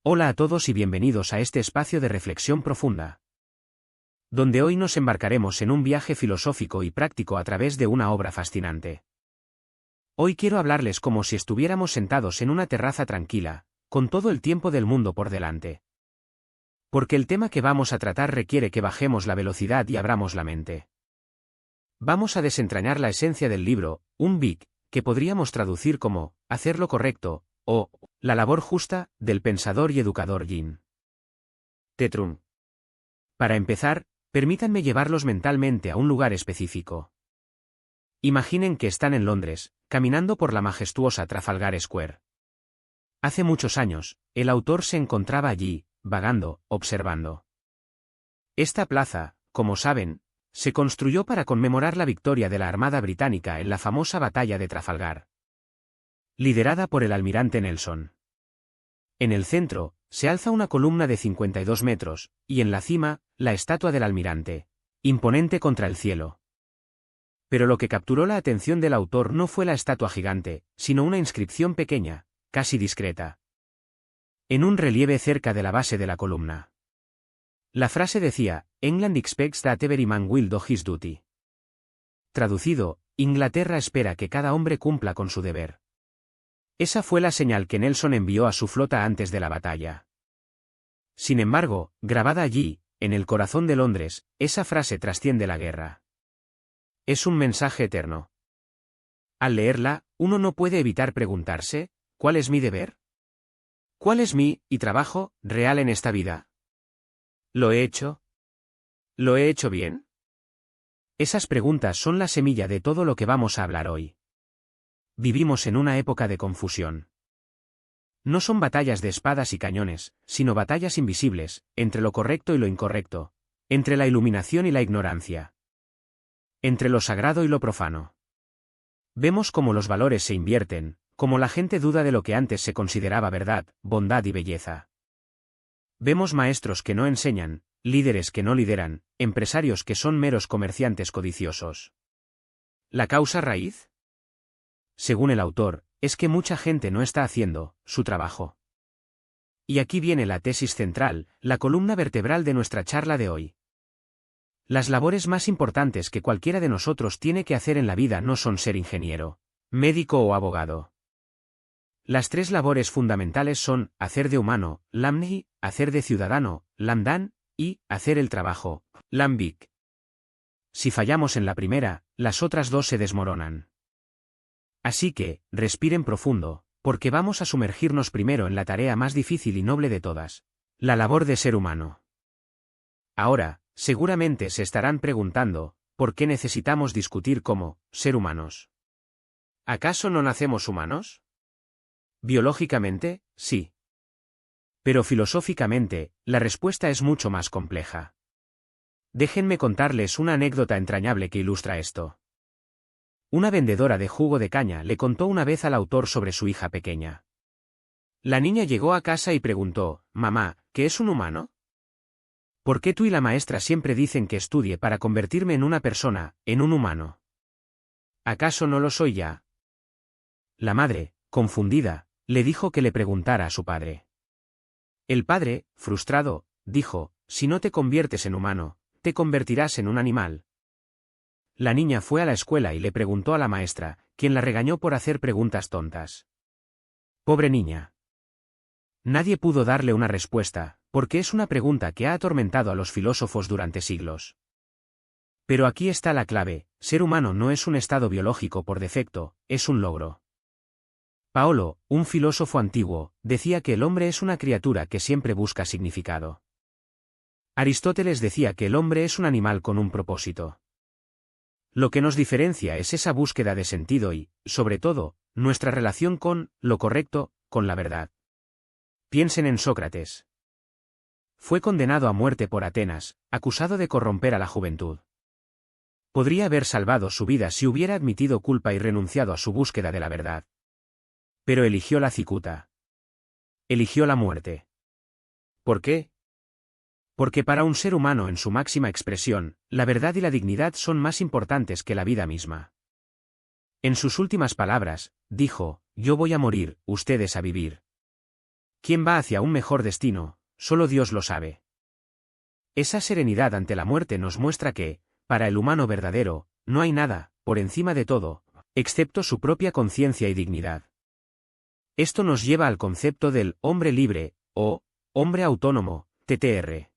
Hola a todos y bienvenidos a este espacio de reflexión profunda, donde hoy nos embarcaremos en un viaje filosófico y práctico a través de una obra fascinante. Hoy quiero hablarles como si estuviéramos sentados en una terraza tranquila, con todo el tiempo del mundo por delante. Porque el tema que vamos a tratar requiere que bajemos la velocidad y abramos la mente. Vamos a desentrañar la esencia del libro, un BIC, que podríamos traducir como, hacer lo correcto, o, la labor justa, del pensador y educador Jean Tetrum. Para empezar, permítanme llevarlos mentalmente a un lugar específico. Imaginen que están en Londres, caminando por la majestuosa Trafalgar Square. Hace muchos años, el autor se encontraba allí, vagando, observando. Esta plaza, como saben, se construyó para conmemorar la victoria de la Armada Británica en la famosa batalla de Trafalgar, liderada por el almirante Nelson. En el centro, se alza una columna de 52 metros, y en la cima, la estatua del almirante, imponente contra el cielo. Pero lo que capturó la atención del autor no fue la estatua gigante, sino una inscripción pequeña, casi discreta, en un relieve cerca de la base de la columna. La frase decía, England expects that every man will do his duty. Traducido, Inglaterra espera que cada hombre cumpla con su deber. Esa fue la señal que Nelson envió a su flota antes de la batalla. Sin embargo, grabada allí, en el corazón de Londres, esa frase trasciende la guerra. Es un mensaje eterno. Al leerla, uno no puede evitar preguntarse, ¿cuál es mi deber? ¿Cuál es mi trabajo real en esta vida? ¿Lo he hecho? ¿Lo he hecho bien? Esas preguntas son la semilla de todo lo que vamos a hablar hoy. Vivimos en una época de confusión. No son batallas de espadas y cañones, sino batallas invisibles, entre lo correcto y lo incorrecto, entre la iluminación y la ignorancia, entre lo sagrado y lo profano. Vemos cómo los valores se invierten, cómo la gente duda de lo que antes se consideraba verdad, bondad y belleza. Vemos maestros que no enseñan, líderes que no lideran, empresarios que son meros comerciantes codiciosos. ¿La causa raíz? Según el autor, es que mucha gente no está haciendo su trabajo. Y aquí viene la tesis central, la columna vertebral de nuestra charla de hoy. Las labores más importantes que cualquiera de nosotros tiene que hacer en la vida no son ser ingeniero, médico o abogado. Las tres labores fundamentales son, hacer de humano, lamni, hacer de ciudadano, lamdan, y, hacer el trabajo, lambik. Si fallamos en la primera, las otras dos se desmoronan. Así que, respiren profundo, porque vamos a sumergirnos primero en la tarea más difícil y noble de todas, la labor de ser humano. Ahora, seguramente se estarán preguntando, ¿por qué necesitamos discutir cómo ser humanos? ¿Acaso no nacemos humanos? Biológicamente, sí. Pero filosóficamente, la respuesta es mucho más compleja. Déjenme contarles una anécdota entrañable que ilustra esto. Una vendedora de jugo de caña le contó una vez al autor sobre su hija pequeña. La niña llegó a casa y preguntó, «Mamá, ¿qué es un humano? ¿Por qué tú y la maestra siempre dicen que estudie para convertirme en una persona, en un humano? ¿Acaso no lo soy ya?» La madre, confundida, le dijo que le preguntara a su padre. El padre, frustrado, dijo, «Si no te conviertes en humano, te convertirás en un animal». La niña fue a la escuela y le preguntó a la maestra, quien la regañó por hacer preguntas tontas. Pobre niña. Nadie pudo darle una respuesta, porque es una pregunta que ha atormentado a los filósofos durante siglos. Pero aquí está la clave, ser humano no es un estado biológico por defecto, es un logro. Paolo, un filósofo antiguo, decía que el hombre es una criatura que siempre busca significado. Aristóteles decía que el hombre es un animal con un propósito. Lo que nos diferencia es esa búsqueda de sentido y, sobre todo, nuestra relación con lo correcto, con la verdad. Piensen en Sócrates. Fue condenado a muerte por Atenas, acusado de corromper a la juventud. Podría haber salvado su vida si hubiera admitido culpa y renunciado a su búsqueda de la verdad. Pero eligió la cicuta. Eligió la muerte. ¿Por qué? Porque para un ser humano en su máxima expresión, la verdad y la dignidad son más importantes que la vida misma. En sus últimas palabras, dijo, «Yo voy a morir, ustedes a vivir». ¿Quién va hacia un mejor destino? Solo Dios lo sabe. Esa serenidad ante la muerte nos muestra que, para el humano verdadero, no hay nada, por encima de todo, excepto su propia conciencia y dignidad. Esto nos lleva al concepto del hombre libre, o hombre autónomo, TTR.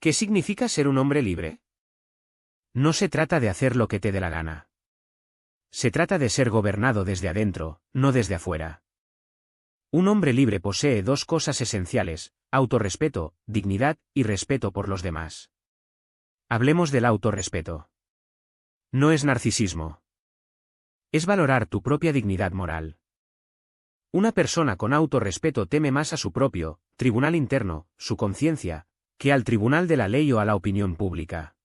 ¿Qué significa ser un hombre libre? No se trata de hacer lo que te dé la gana. Se trata de ser gobernado desde adentro, no desde afuera. Un hombre libre posee dos cosas esenciales: autorrespeto, dignidad, y respeto por los demás. Hablemos del autorrespeto. No es narcisismo. Es valorar tu propia dignidad moral. Una persona con autorrespeto teme más a su propio tribunal interno, su conciencia, que al tribunal de la ley o a la opinión pública.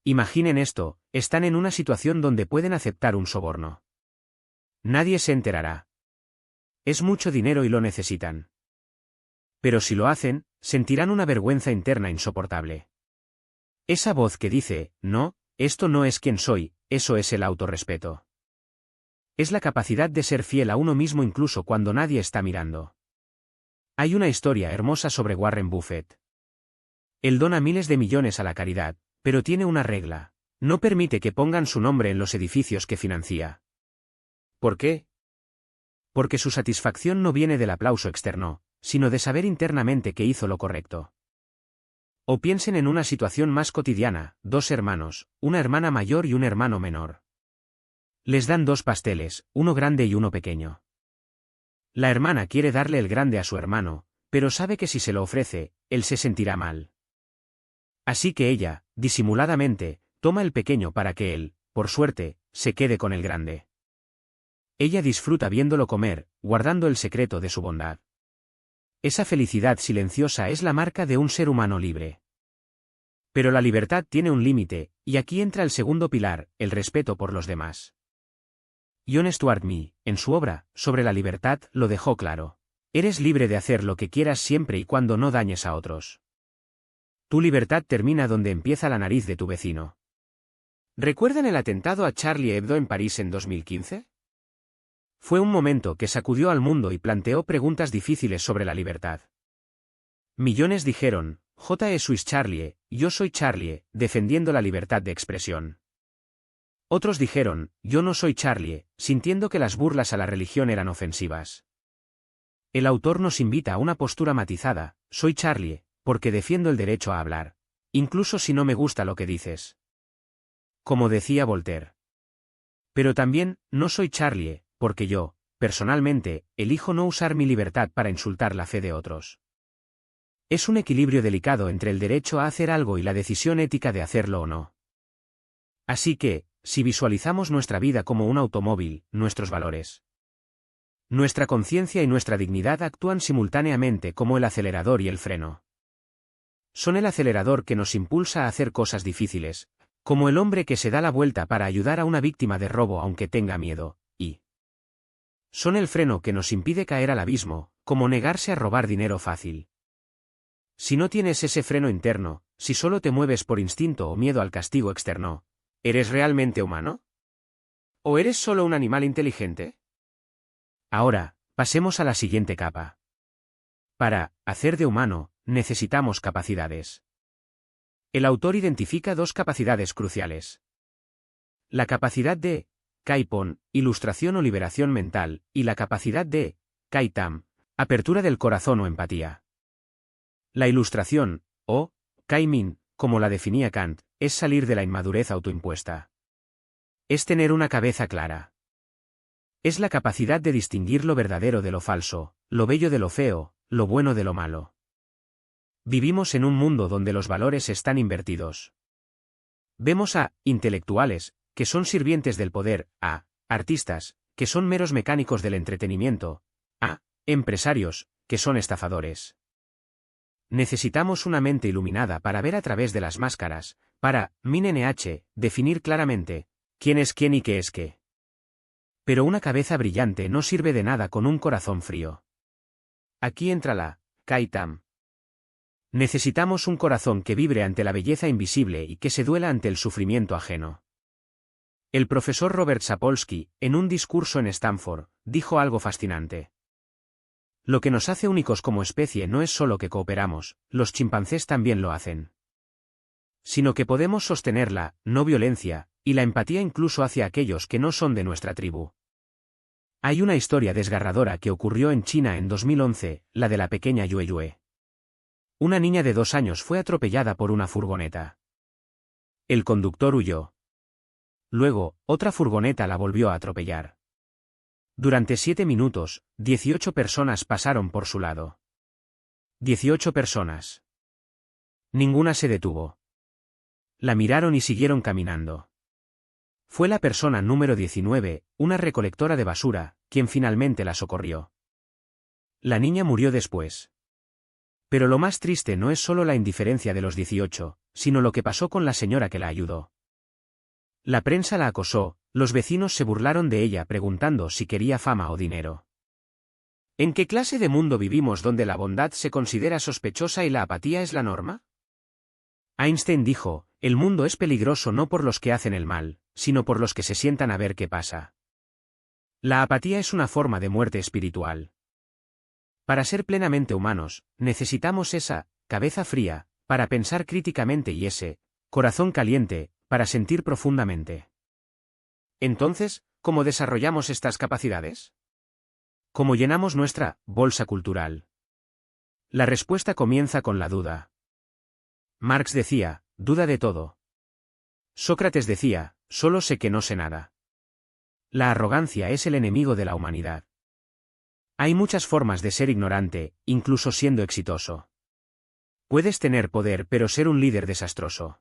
Imaginen esto: están en una situación donde pueden aceptar un soborno. Nadie se enterará. Es mucho dinero y lo necesitan. Pero si lo hacen, sentirán una vergüenza interna insoportable. Esa voz que dice, no, esto no es quien soy, eso es el autorrespeto. Es la capacidad de ser fiel a uno mismo incluso cuando nadie está mirando. Hay una historia hermosa sobre Warren Buffett. Él dona miles de millones a la caridad, pero tiene una regla: no permite que pongan su nombre en los edificios que financia. ¿Por qué? Porque su satisfacción no viene del aplauso externo, sino de saber internamente que hizo lo correcto. O piensen en una situación más cotidiana: dos hermanos, una hermana mayor y un hermano menor. Les dan dos pasteles, uno grande y uno pequeño. La hermana quiere darle el grande a su hermano, pero sabe que si se lo ofrece, él se sentirá mal. Así que ella, disimuladamente, toma el pequeño para que él, por suerte, se quede con el grande. Ella disfruta viéndolo comer, guardando el secreto de su bondad. Esa felicidad silenciosa es la marca de un ser humano libre. Pero la libertad tiene un límite, y aquí entra el segundo pilar: el respeto por los demás. John Stuart Mill, en su obra sobre la libertad, lo dejó claro: eres libre de hacer lo que quieras siempre y cuando no dañes a otros. Tu libertad termina donde empieza la nariz de tu vecino. ¿Recuerdan el atentado a Charlie Hebdo en París en 2015? Fue un momento que sacudió al mundo y planteó preguntas difíciles sobre la libertad. Millones dijeron, J. Suis Charlie, yo soy Charlie, defendiendo la libertad de expresión. Otros dijeron, yo no soy Charlie, sintiendo que las burlas a la religión eran ofensivas. El autor nos invita a una postura matizada: soy Charlie, porque defiendo el derecho a hablar, incluso si no me gusta lo que dices. Como decía Voltaire. Pero también, no soy Charlie, porque yo, personalmente, elijo no usar mi libertad para insultar la fe de otros. Es un equilibrio delicado entre el derecho a hacer algo y la decisión ética de hacerlo o no. Así que, si visualizamos nuestra vida como un automóvil, nuestros valores, nuestra conciencia y nuestra dignidad actúan simultáneamente como el acelerador y el freno. Son el acelerador que nos impulsa a hacer cosas difíciles, como el hombre que se da la vuelta para ayudar a una víctima de robo aunque tenga miedo, y son el freno que nos impide caer al abismo, como negarse a robar dinero fácil. Si no tienes ese freno interno, si solo te mueves por instinto o miedo al castigo externo, ¿eres realmente humano? ¿O eres solo un animal inteligente? Ahora, pasemos a la siguiente capa. Para hacer de humano, necesitamos capacidades. El autor identifica dos capacidades cruciales. La capacidad de Kaipon, ilustración o liberación mental, y la capacidad de Kaitam, apertura del corazón o empatía. La ilustración, o Kaimin, como la definía Kant, es salir de la inmadurez autoimpuesta. Es tener una cabeza clara. Es la capacidad de distinguir lo verdadero de lo falso, lo bello de lo feo, lo bueno de lo malo. Vivimos en un mundo donde los valores están invertidos. Vemos a intelectuales, que son sirvientes del poder, a artistas, que son meros mecánicos del entretenimiento, a empresarios, que son estafadores. Necesitamos una mente iluminada para ver a través de las máscaras, para, MinNH, definir claramente quién es quién y qué es qué. Pero una cabeza brillante no sirve de nada con un corazón frío. Aquí entra la Kaitam. Necesitamos un corazón que vibre ante la belleza invisible y que se duela ante el sufrimiento ajeno. El profesor Robert Sapolsky, en un discurso en Stanford, dijo algo fascinante. Lo que nos hace únicos como especie no es solo que cooperamos, los chimpancés también lo hacen, sino que podemos sostener la no violencia y la empatía incluso hacia aquellos que no son de nuestra tribu. Hay una historia desgarradora que ocurrió en China en 2011, la de la pequeña Yue Yue. Una niña de 2 años fue atropellada por una furgoneta. El conductor huyó. Luego, otra furgoneta la volvió a atropellar. Durante 7 minutos, 18 personas pasaron por su lado. 18 personas. Ninguna se detuvo. La miraron y siguieron caminando. Fue la persona número 19, una recolectora de basura, quien finalmente la socorrió. La niña murió después. Pero lo más triste no es solo la indiferencia de los 18, sino lo que pasó con la señora que la ayudó. La prensa la acosó, los vecinos se burlaron de ella preguntando si quería fama o dinero. ¿En qué clase de mundo vivimos donde la bondad se considera sospechosa y la apatía es la norma? Einstein dijo, el mundo es peligroso no por los que hacen el mal, sino por los que se sientan a ver qué pasa. La apatía es una forma de muerte espiritual. Para ser plenamente humanos, necesitamos esa cabeza fría, para pensar críticamente y ese corazón caliente, para sentir profundamente. Entonces, ¿cómo desarrollamos estas capacidades? ¿Cómo llenamos nuestra bolsa cultural? La respuesta comienza con la duda. Marx decía, duda de todo. Sócrates decía, solo sé que no sé nada. La arrogancia es el enemigo de la humanidad. Hay muchas formas de ser ignorante, incluso siendo exitoso. Puedes tener poder pero ser un líder desastroso.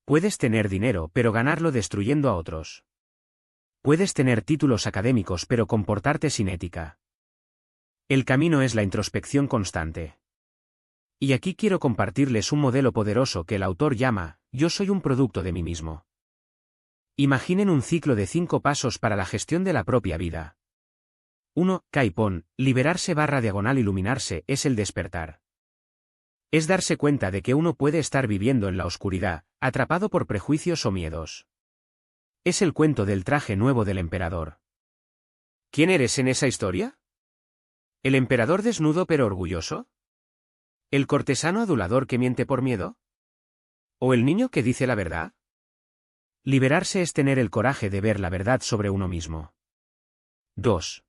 Puedes tener dinero pero ganarlo destruyendo a otros. Puedes tener títulos académicos pero comportarte sin ética. El camino es la introspección constante. Y aquí quiero compartirles un modelo poderoso que el autor llama, yo soy un producto de mí mismo. Imaginen un ciclo de 5 pasos para la gestión de la propia vida. 1. Caipón, liberarse / iluminarse es el despertar. Es darse cuenta de que uno puede estar viviendo en la oscuridad, atrapado por prejuicios o miedos. Es el cuento del traje nuevo del emperador. ¿Quién eres en esa historia? ¿El emperador desnudo pero orgulloso? ¿El cortesano adulador que miente por miedo? ¿O el niño que dice la verdad? Liberarse es tener el coraje de ver la verdad sobre uno mismo. 2.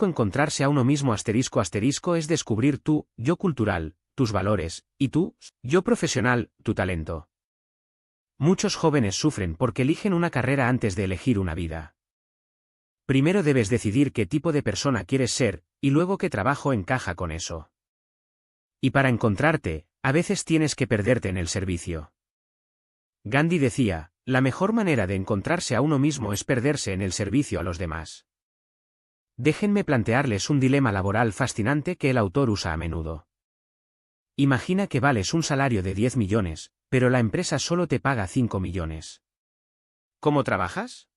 Encontrarse a uno mismo ** es descubrir tu yo cultural, tus valores, y tu yo profesional, tu talento. Muchos jóvenes sufren porque eligen una carrera antes de elegir una vida. Primero debes decidir qué tipo de persona quieres ser, y luego qué trabajo encaja con eso. Y para encontrarte, a veces tienes que perderte en el servicio. Gandhi decía, la mejor manera de encontrarse a uno mismo es perderse en el servicio a los demás. Déjenme plantearles un dilema laboral fascinante que el autor usa a menudo. Imagina que vales un salario de 10 millones, pero la empresa solo te paga 5 millones. ¿Cómo trabajas?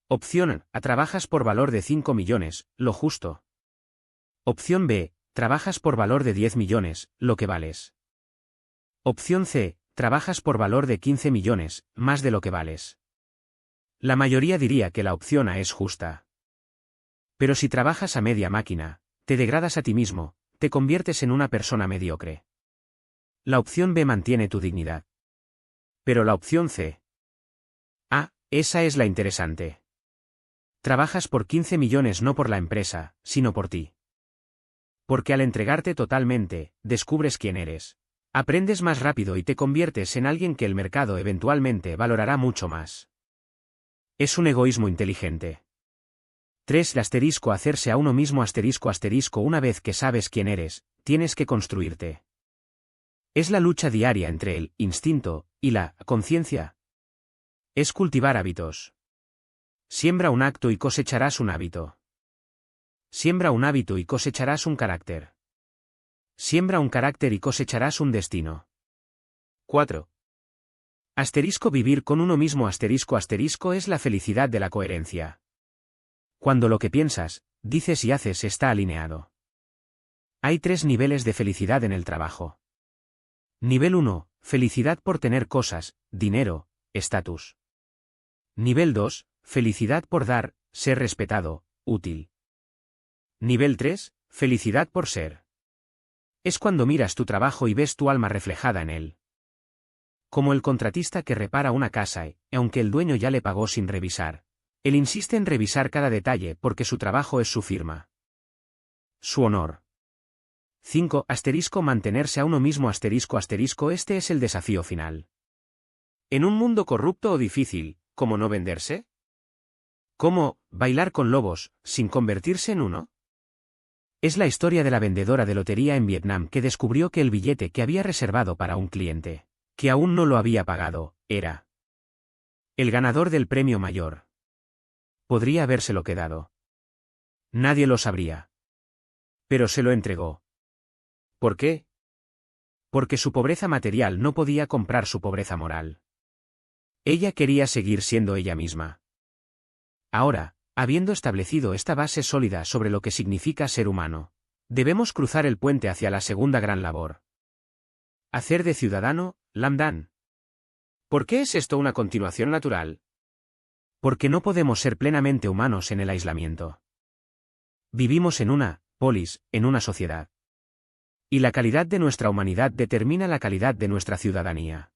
Opción A. Trabajas por valor de 5 millones, lo justo. Opción B. Trabajas por valor de 10 millones, lo que vales. Opción C. Trabajas por valor de 15 millones, más de lo que vales. La mayoría diría que la opción A es justa. Pero si trabajas a media máquina, te degradas a ti mismo, te conviertes en una persona mediocre. La opción B mantiene tu dignidad. Pero la opción C. Esa es la interesante. Trabajas por 15 millones no por la empresa, sino por ti. Porque al entregarte totalmente, descubres quién eres. Aprendes más rápido y te conviertes en alguien que el mercado eventualmente valorará mucho más. Es un egoísmo inteligente. 3. Hacerse a uno mismo ***. Una vez que sabes quién eres, tienes que construirte. Es la lucha diaria entre el instinto y la conciencia. Es cultivar hábitos. Siembra un acto y cosecharás un hábito. Siembra un hábito y cosecharás un carácter. Siembra un carácter y cosecharás un destino. 4. Vivir con uno mismo ***. Es la felicidad de la coherencia. Cuando lo que piensas, dices y haces está alineado. Hay 3 niveles de felicidad en el trabajo. Nivel 1, felicidad por tener cosas, dinero, estatus. Nivel 2, felicidad por dar, ser respetado, útil. Nivel 3, felicidad por ser. Es cuando miras tu trabajo y ves tu alma reflejada en él. Como el contratista que repara una casa y, aunque el dueño ya le pagó sin revisar, él insiste en revisar cada detalle porque su trabajo es su firma. Su honor. 5. Mantenerse a uno mismo. Este es el desafío final. En un mundo corrupto o difícil, ¿cómo no venderse? ¿Cómo bailar con lobos sin convertirse en uno? Es la historia de la vendedora de lotería en Vietnam que descubrió que el billete que había reservado para un cliente, que aún no lo había pagado, era el ganador del premio mayor. Podría habérselo quedado. Nadie lo sabría. Pero se lo entregó. ¿Por qué? Porque su pobreza material no podía comprar su pobreza moral. Ella quería seguir siendo ella misma. Ahora, habiendo establecido esta base sólida sobre lo que significa ser humano, debemos cruzar el puente hacia la segunda gran labor. Hacer de ciudadano, Lamdan. ¿Por qué es esto una continuación natural? Porque no podemos ser plenamente humanos en el aislamiento. Vivimos en una polis, en una sociedad. Y la calidad de nuestra humanidad determina la calidad de nuestra ciudadanía.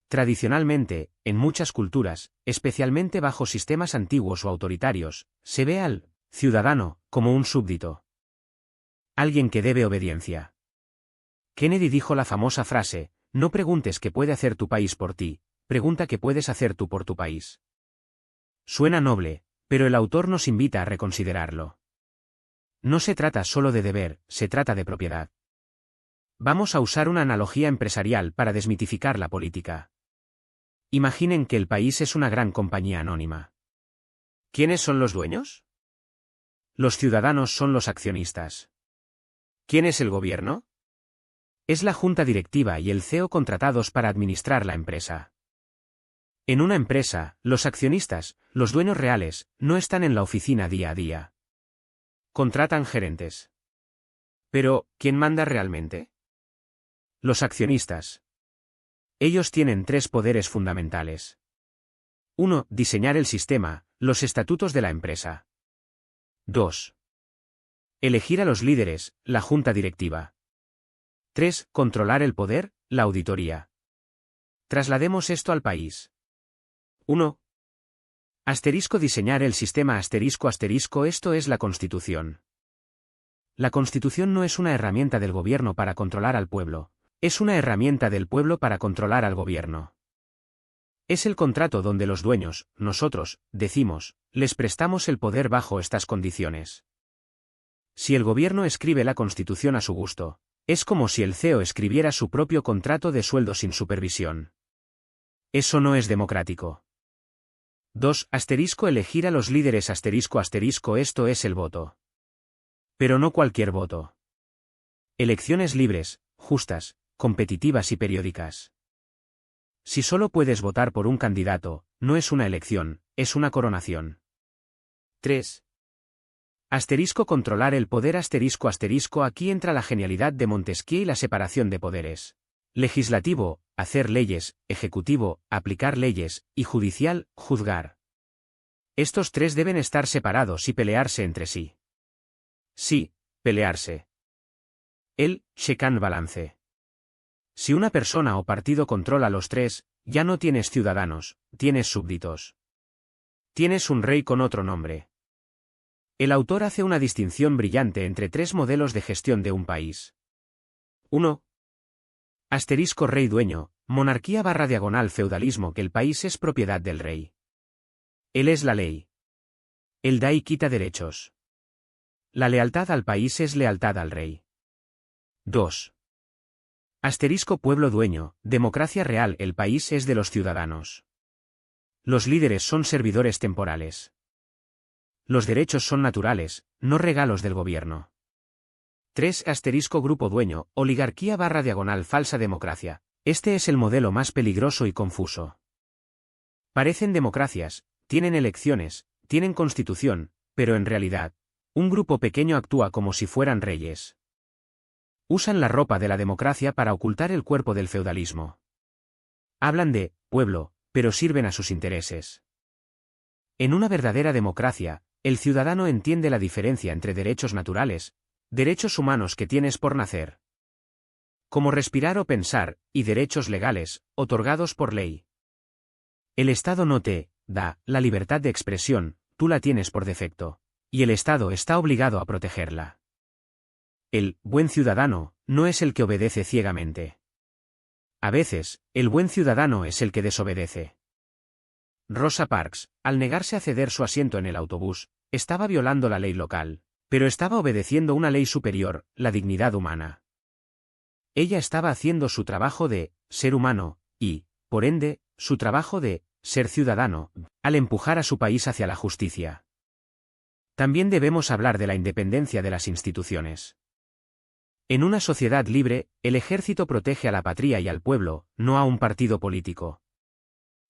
Tradicionalmente, en muchas culturas, especialmente bajo sistemas antiguos o autoritarios, se ve al ciudadano como un súbdito. Alguien que debe obediencia. Kennedy dijo la famosa frase: no preguntes qué puede hacer tu país por ti, pregunta qué puedes hacer tú por tu país. Suena noble, pero el autor nos invita a reconsiderarlo. No se trata solo de deber, se trata de propiedad. Vamos a usar una analogía empresarial para desmitificar la política. Imaginen que el país es una gran compañía anónima. ¿Quiénes son los dueños? Los ciudadanos son los accionistas. ¿Quién es el gobierno? Es la junta directiva y el CEO contratados para administrar la empresa. En una empresa, los accionistas, los dueños reales, no están en la oficina día a día. Contratan gerentes. Pero, ¿quién manda realmente? Los accionistas. Ellos tienen 3 poderes fundamentales. 1. Diseñar el sistema, los estatutos de la empresa. 2. Elegir a los líderes, la junta directiva. 3. Controlar el poder, la auditoría. Traslademos esto al país. 1. Diseñar el sistema. Esto es la Constitución. La Constitución no es una herramienta del gobierno para controlar al pueblo, es una herramienta del pueblo para controlar al gobierno. Es el contrato donde los dueños, nosotros, decimos, les prestamos el poder bajo estas condiciones. Si el gobierno escribe la Constitución a su gusto, es como si el CEO escribiera su propio contrato de sueldo sin supervisión. Eso no es democrático. 2. Elegir a los líderes. Esto es el voto. Pero no cualquier voto. Elecciones libres, justas, competitivas y periódicas. Si solo puedes votar por un candidato, no es una elección, es una coronación. 3. Controlar el poder. Aquí entra la genialidad de Montesquieu y la separación de poderes. Legislativo, hacer leyes; ejecutivo, aplicar leyes; y judicial, juzgar. Estos 3 deben estar separados y pelearse entre sí. Sí, pelearse. El check and balance. Si una persona o partido controla los 3, ya no tienes ciudadanos, tienes súbditos. Tienes un rey con otro nombre. El autor hace una distinción brillante entre 3 modelos de gestión de un país. 1. Rey dueño, monarquía / feudalismo. Que el país es propiedad del rey. Él es la ley. Él da y quita derechos. La lealtad al país es lealtad al rey. 2. Pueblo dueño, democracia real. El país es de los ciudadanos. Los líderes son servidores temporales. Los derechos son naturales, no regalos del gobierno. 3. Grupo dueño, oligarquía / falsa democracia. Este es el modelo más peligroso y confuso. Parecen democracias, tienen elecciones, tienen constitución, pero en realidad, un grupo pequeño actúa como si fueran reyes. Usan la ropa de la democracia para ocultar el cuerpo del feudalismo. Hablan de pueblo, pero sirven a sus intereses. En una verdadera democracia, el ciudadano entiende la diferencia entre derechos naturales, derechos humanos que tienes por nacer, como respirar o pensar, y derechos legales, otorgados por ley. El Estado no te da la libertad de expresión, tú la tienes por defecto, y el Estado está obligado a protegerla. El buen ciudadano no es el que obedece ciegamente. A veces, el buen ciudadano es el que desobedece. Rosa Parks, al negarse a ceder su asiento en el autobús, estaba violando la ley local, pero estaba obedeciendo una ley superior, la dignidad humana. Ella estaba haciendo su trabajo de ser humano, y, por ende, su trabajo de ser ciudadano, al empujar a su país hacia la justicia. También debemos hablar de la independencia de las instituciones. En una sociedad libre, el ejército protege a la patria y al pueblo, no a un partido político.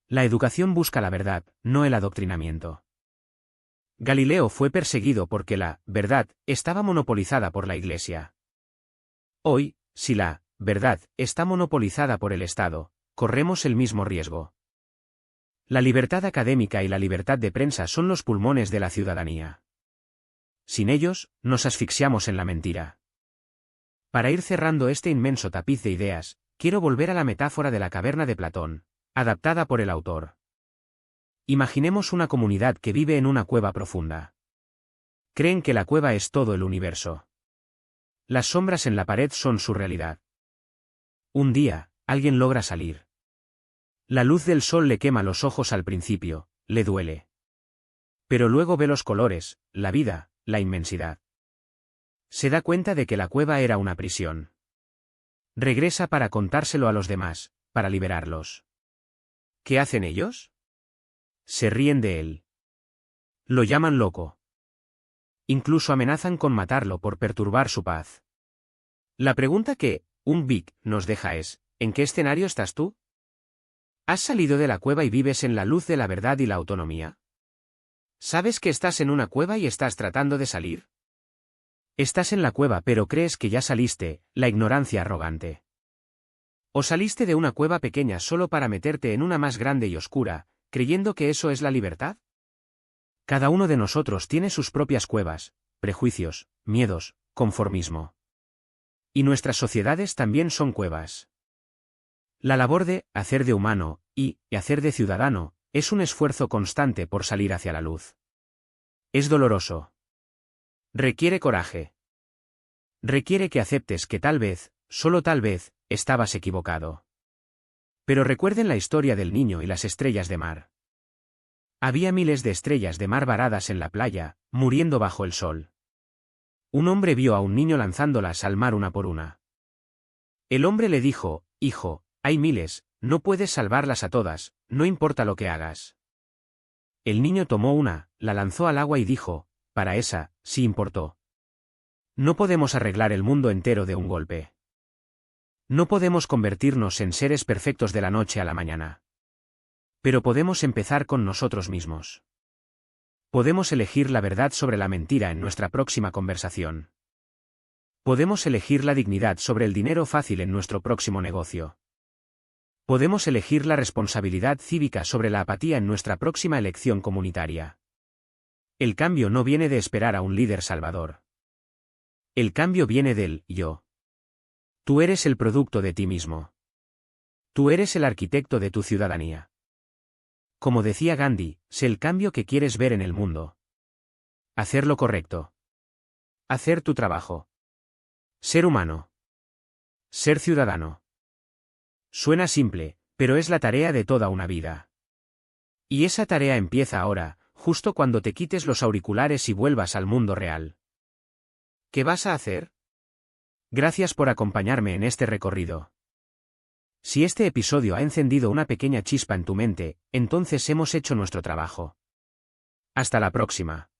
La educación busca la verdad, no el adoctrinamiento. Galileo fue perseguido porque la verdad estaba monopolizada por la Iglesia. Hoy, si la verdad está monopolizada por el Estado, corremos el mismo riesgo. La libertad académica y la libertad de prensa son los pulmones de la ciudadanía. Sin ellos, nos asfixiamos en la mentira. Para ir cerrando este inmenso tapiz de ideas, quiero volver a la metáfora de la caverna de Platón, adaptada por el autor. Imaginemos una comunidad que vive en una cueva profunda. Creen que la cueva es todo el universo. Las sombras en la pared son su realidad. Un día, alguien logra salir. La luz del sol le quema los ojos al principio, le duele. Pero luego ve los colores, la vida, la inmensidad. Se da cuenta de que la cueva era una prisión. Regresa para contárselo a los demás, para liberarlos. ¿Qué hacen ellos? Se ríen de él. Lo llaman loco. Incluso amenazan con matarlo por perturbar su paz. La pregunta que un Big nos deja es, ¿en qué escenario estás tú? ¿Has salido de la cueva y vives en la luz de la verdad y la autonomía? ¿Sabes que estás en una cueva y estás tratando de salir? Estás en la cueva pero crees que ya saliste, la ignorancia arrogante. ¿O saliste de una cueva pequeña solo para meterte en una más grande y oscura, creyendo que eso es la libertad? Cada uno de nosotros tiene sus propias cuevas, prejuicios, miedos, conformismo. Y nuestras sociedades también son cuevas. La labor de hacer de humano y hacer de ciudadano es un esfuerzo constante por salir hacia la luz. Es doloroso. Requiere coraje. Requiere que aceptes que tal vez, solo tal vez, estabas equivocado. Pero recuerden la historia del niño y las estrellas de mar. Había miles de estrellas de mar varadas en la playa, muriendo bajo el sol. Un hombre vio a un niño lanzándolas al mar una por una. El hombre le dijo, hijo, hay miles, no puedes salvarlas a todas, no importa lo que hagas. El niño tomó una, la lanzó al agua y dijo, para esa, sí importó. No podemos arreglar el mundo entero de un golpe. No podemos convertirnos en seres perfectos de la noche a la mañana. Pero podemos empezar con nosotros mismos. Podemos elegir la verdad sobre la mentira en nuestra próxima conversación. Podemos elegir la dignidad sobre el dinero fácil en nuestro próximo negocio. Podemos elegir la responsabilidad cívica sobre la apatía en nuestra próxima elección comunitaria. El cambio no viene de esperar a un líder salvador. El cambio viene del yo. Tú eres el producto de ti mismo. Tú eres el arquitecto de tu ciudadanía. Como decía Gandhi, sé el cambio que quieres ver en el mundo. Hacer lo correcto. Hacer tu trabajo. Ser humano. Ser ciudadano. Suena simple, pero es la tarea de toda una vida. Y esa tarea empieza ahora, justo cuando te quites los auriculares y vuelvas al mundo real. ¿Qué vas a hacer? Gracias por acompañarme en este recorrido. Si este episodio ha encendido una pequeña chispa en tu mente, entonces hemos hecho nuestro trabajo. Hasta la próxima.